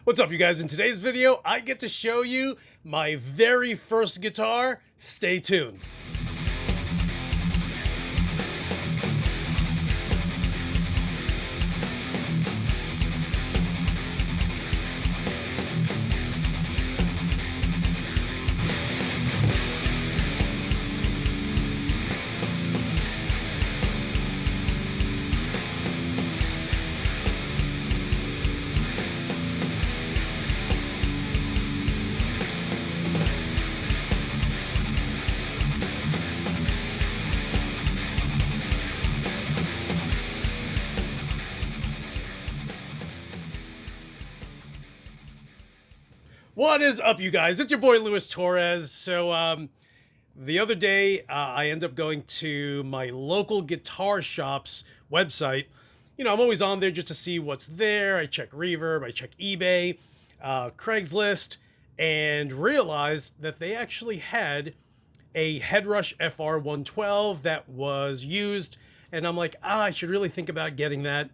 What's up, you guys? In today's video, I get to show you my very first guitar. Stay tuned. What is up, you guys? It's your boy Torres. So the other day, I end up going to my local guitar shop's website. You know, I'm always on there just to see what's there. I check Reverb, I check eBay, Craigslist, and realized that they actually had a Headrush FR112 that was used. And I'm like, I should really think about getting that.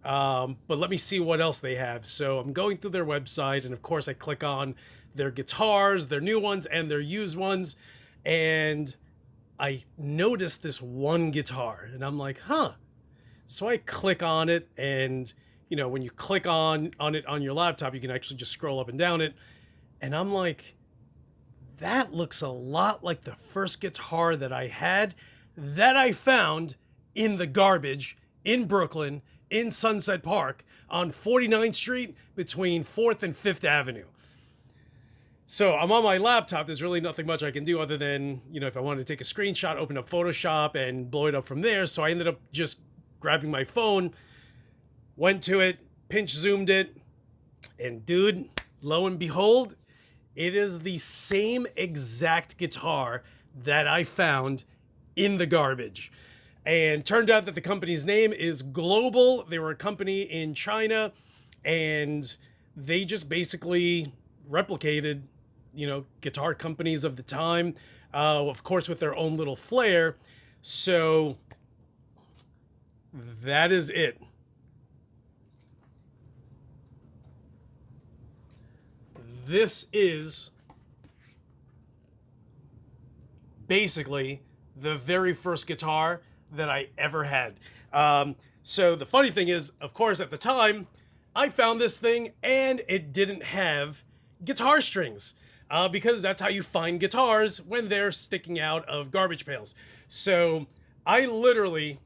But let me see what else they have. So I'm going through their website, and of course I click on their guitars, their new ones and their used ones, and I noticed this one guitar, and I'm like, huh. So I click on it, and you know, when you click on it on your laptop, you can actually just scroll up and down it, and I'm like, that looks a lot like the first guitar that I had that I found in the garbage in Brooklyn, in Sunset Park on 49th Street between 4th and 5th Avenue. So I'm on my laptop. There's really nothing much I can do other than, you know, if I wanted to take a screenshot, open up Photoshop and blow it up from there. So I ended up just grabbing my phone, went to it, pinch zoomed it, and dude, lo and behold, it is the same exact guitar that I found in the garbage. And turned out that the company's name is Global. They were a company in China, and they just basically replicated, you know, guitar companies of the time, of course, with their own little flair. So that is it. This is basically the very first guitar that I ever had. So the funny thing is, of course, at the time, I found this thing and it didn't have guitar strings, because that's how you find guitars when they're sticking out of garbage pails. So I literally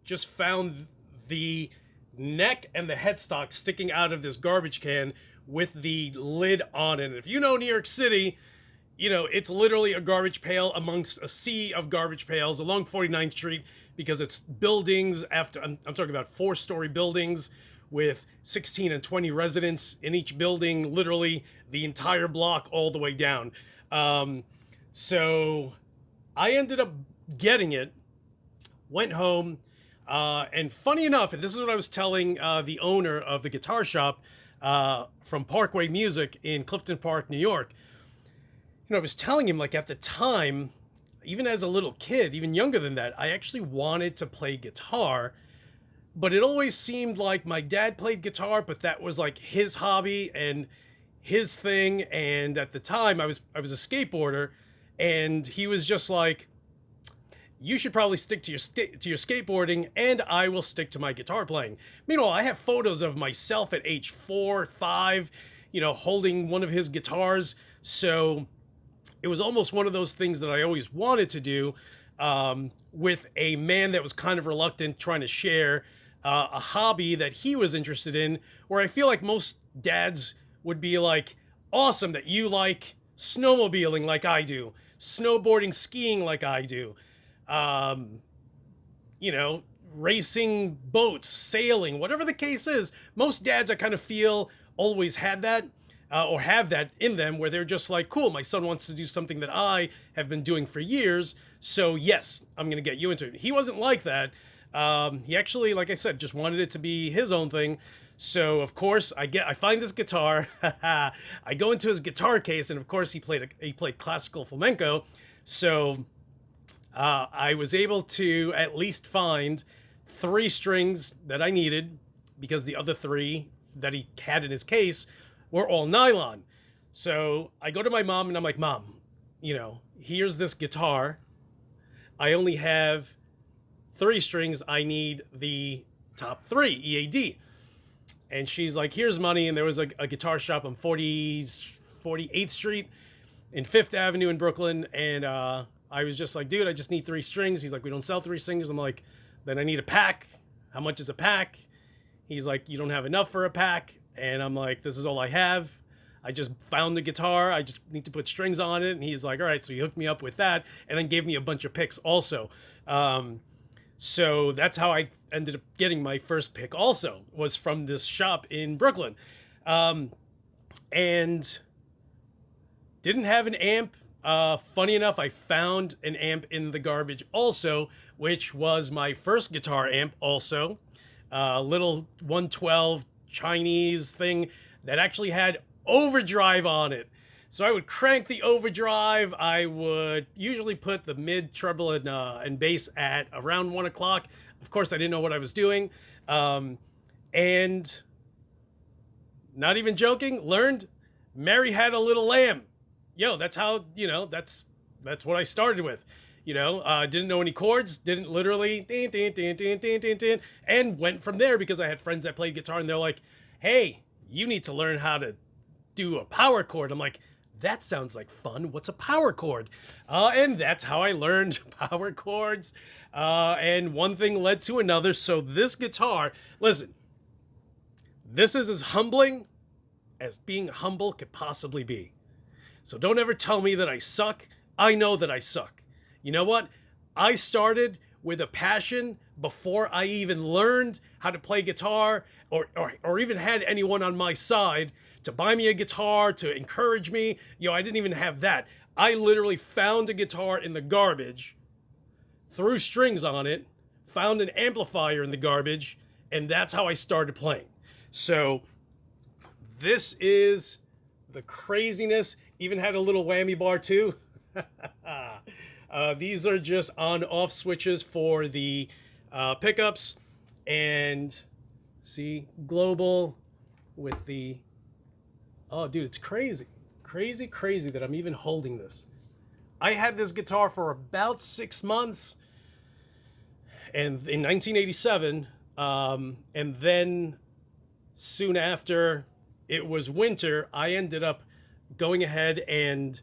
just found the neck and the headstock sticking out of this garbage can with the lid on it. And if you know New York City, you know, it's literally a garbage pail amongst a sea of garbage pails along 49th Street, because it's buildings after, I'm talking about 4-story buildings with 16 and 20 residents in each building, literally the entire block all the way down. So I ended up getting it, went home, and funny enough, and this is what I was telling the owner of the guitar shop from Parkway Music in Clifton Park, New York. You know, I was telling him, like, at the time, even as a little kid, even younger than that, I actually wanted to play guitar, but it always seemed like my dad played guitar, but that was like his hobby and his thing. And at the time I was a skateboarder, and he was just like, you should probably stick to your skateboarding, and I will stick to my guitar playing. Meanwhile, I have photos of myself at age 4, 5, you know, holding one of his guitars. So it was almost one of those things that I always wanted to do, with a man that was kind of reluctant, trying to share a hobby that he was interested in, where I feel like most dads would be like, awesome that you like snowmobiling like I do, snowboarding, skiing like I do, you know, racing boats, sailing, whatever the case is. Most dads, I kind of feel, always had that. Or have that in them, where they're just like, cool, my son wants to do something that I have been doing for years, so yes, I'm going to get you into it. He wasn't like that. He actually, like I said, just wanted it to be his own thing. So of course I find this guitar. I go into his guitar case, and of course he played classical flamenco. So I was able to at least find 3 strings that I needed, because the other 3 that he had in his case were all nylon. So I go to my mom and I'm like, Mom, you know, here's this guitar. I only have 3 strings. I need the top 3 EAD. And she's like, here's money. And there was a guitar shop on 48th Street in 5th Avenue in Brooklyn. And I was just like, dude, I just need 3 strings. He's like, we don't sell 3 strings. I'm like, then I need a pack. How much is a pack? He's like, you don't have enough for a pack. And I'm like, this is all I have. I just found the guitar. I just need to put strings on it. And he's like, all right. So he hooked me up with that and then gave me a bunch of picks also. So that's how I ended up getting my first pick also, was from this shop in Brooklyn. And didn't have an amp. Funny enough, I found an amp in the garbage also, which was my first guitar amp also. A little 112 Chinese thing that actually had overdrive on it. So I would crank the overdrive. I would usually put the mid, treble, and bass at around 1 o'clock. Of course, I didn't know what I was doing. And not even joking, learned Mary Had a Little Lamb. Yo, that's how, you know, that's what I started with. You know, didn't know any chords, didn't literally, and went from there because I had friends that played guitar and they're like, hey, you need to learn how to do a power chord. I'm like, that sounds like fun. What's a power chord? And that's how I learned power chords. And one thing led to another. So this guitar, listen, this is as humbling as being humble could possibly be. So don't ever tell me that I suck. I know that I suck. You know what? I started with a passion before I even learned how to play guitar or even had anyone on my side to buy me a guitar, to encourage me. You know, I didn't even have that. I literally found a guitar in the garbage, threw strings on it, found an amplifier in the garbage, and that's how I started playing. So this is the craziness. Even had a little whammy bar too. These are just on-off switches for the pickups. And see, global with the... Oh, dude, it's crazy. Crazy that I'm even holding this. I had this guitar for about 6 months. And in 1987, and then soon after it was winter, I ended up going ahead and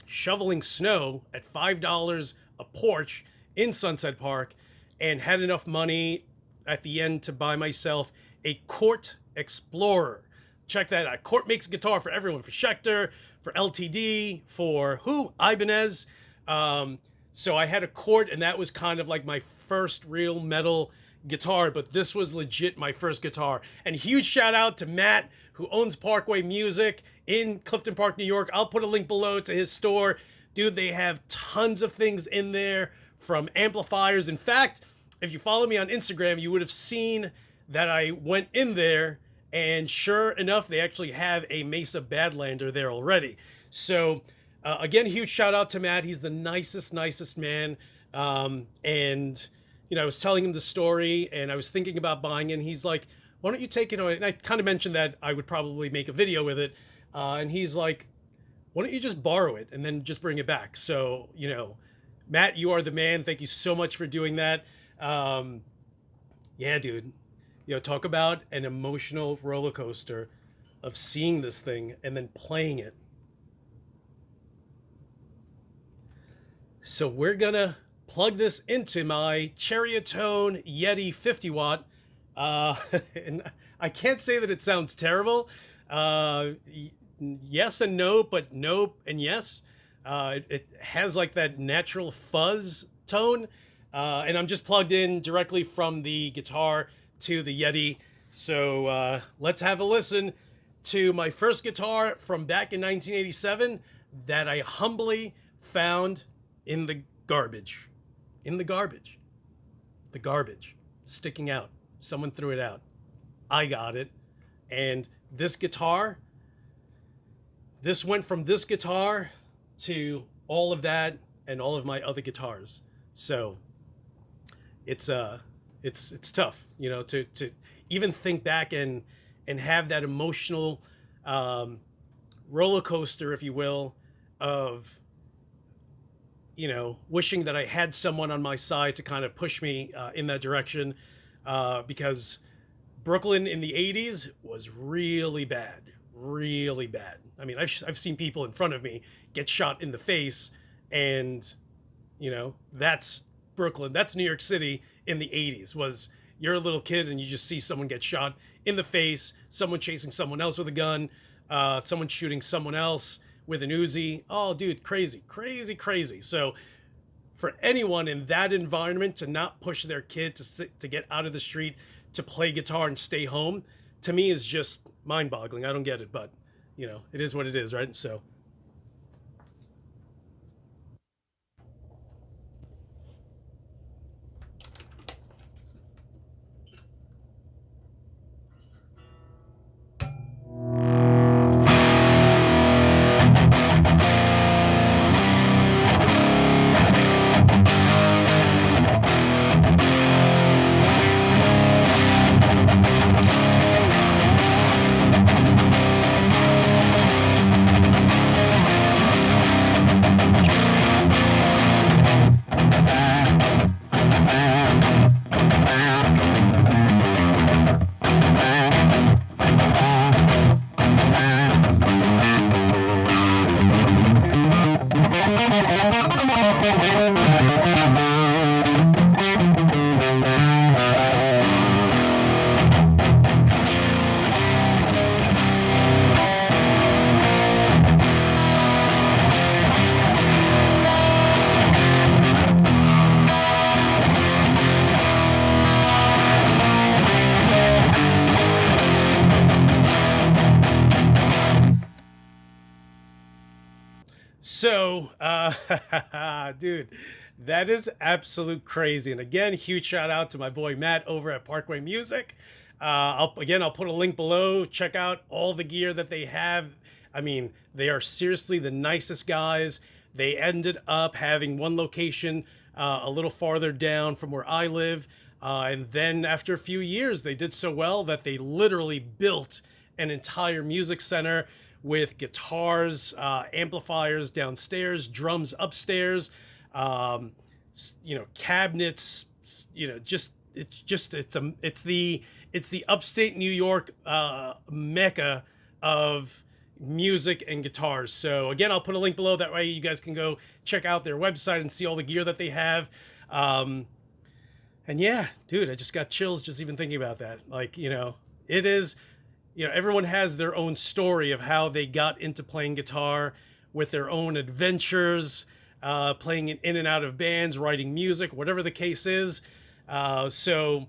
shoveling snow at $5 a porch in Sunset Park, and had enough money at the end to buy myself a Court Explorer. Check that out. Court makes guitar for everyone, for Schecter, for LTD, for who? Ibanez. So I had a Court, and that was kind of like my first real metal guitar, but this was legit my first guitar. And huge shout out to Matt, who owns Parkway Music in Clifton Park, New York. I'll put a link below to his store. Dude, they have tons of things in there, from amplifiers. In fact, if you follow me on Instagram, you would have seen that I went in there, and sure enough, they actually have a Mesa Badlander there already. So again, huge shout out to Matt. He's the nicest man. And you know, I was telling him the story, and I was thinking about buying it, and he's like, why don't you take it away? And I kind of mentioned that I would probably make a video with it. And he's like, why don't you just borrow it and then just bring it back? So, you know, Matt, you are the man. Thank you so much for doing that. Yeah, dude, you know, talk about an emotional roller coaster of seeing this thing and then playing it. So we're gonna plug this into my Cherrytone Yeti 50 watt. And I can't say that it sounds terrible. Yes and no, but no and yes. It has like that natural fuzz tone. And I'm just plugged in directly from the guitar to the Yeti. So let's have a listen to my first guitar from back in 1987 that I humbly found in the garbage. In the garbage. The garbage. Sticking out. Someone threw it out. I got it. And this guitar, this went from this guitar to all of that and all of my other guitars. So it's tough, you know, to even think back and and have that emotional roller coaster, if you will, of, wishing that I had someone on my side to kind of push me in that direction, because Brooklyn in the 80s was really bad, really bad. I mean, I've seen people in front of me get shot in the face, and, that's Brooklyn. That's New York City in the 80s. Was you're a little kid and you just see someone get shot in the face, someone chasing someone else with a gun, someone shooting someone else with an Uzi. Oh, dude, crazy, crazy, crazy. So for anyone in that environment to not push their kid to get out of the street, to play guitar and stay home, to me is just mind-boggling. I don't get it, but it is what it is, right? So dude, that is absolute crazy. And again, huge shout out to my boy Matt over at Parkway Music. I'll put a link below. Check out all the gear that they have. I mean, they are seriously the nicest guys. They ended up having one location a little farther down from where I live. And then after a few years, they did so well that they literally built an entire music center with guitars, amplifiers downstairs, drums upstairs, cabinets, it's the upstate New York mecca of music and guitars. So again, I'll put a link below. That way you guys can go check out their website and see all the gear that they have. And yeah, dude, I just got chills just even thinking about that. Like, it is, everyone has their own story of how they got into playing guitar, with their own adventures, playing in and out of bands, writing music, whatever the case is. So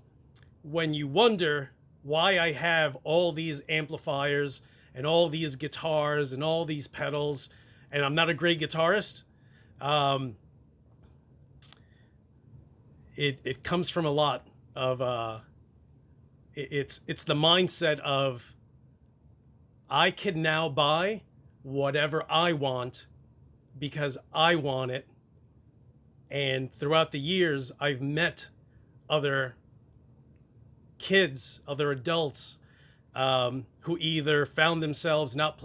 when you wonder why I have all these amplifiers and all these guitars and all these pedals, and I'm not a great guitarist, it comes from a lot of it's the mindset of, I can now buy whatever I want because I want it. And throughout the years, I've met other kids, other adults, who either found themselves not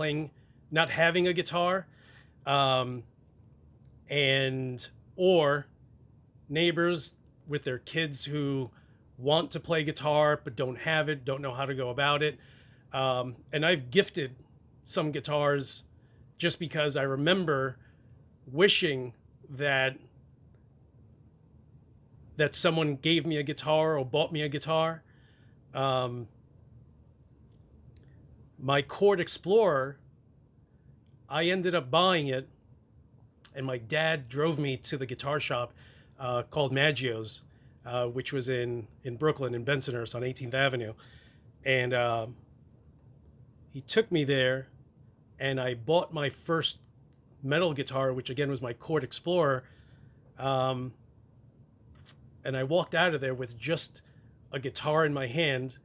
having a guitar, or neighbors with their kids who want to play guitar but don't have it, don't know how to go about it. And I've gifted some guitars just because I remember wishing that someone gave me a guitar or bought me a guitar. My Chord Explorer, I ended up buying it, and my dad drove me to the guitar shop called Maggio's, which was in Brooklyn, in Bensonhurst on 18th Avenue. And he took me there, and I bought my first metal guitar, which again was my Chord Explorer. And I walked out of there with just a guitar in my hand,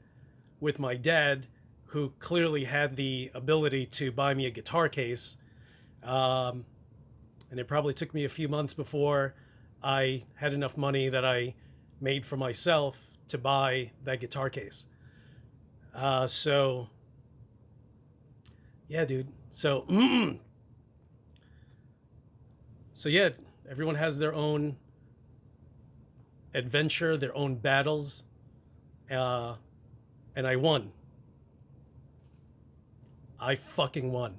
with my dad, who clearly had the ability to buy me a guitar case. And it probably took me a few months before I had enough money that I made for myself to buy that guitar case. So Yeah, dude. So, so yeah, everyone has their own adventure, their own battles, uh, and I won. I fucking won.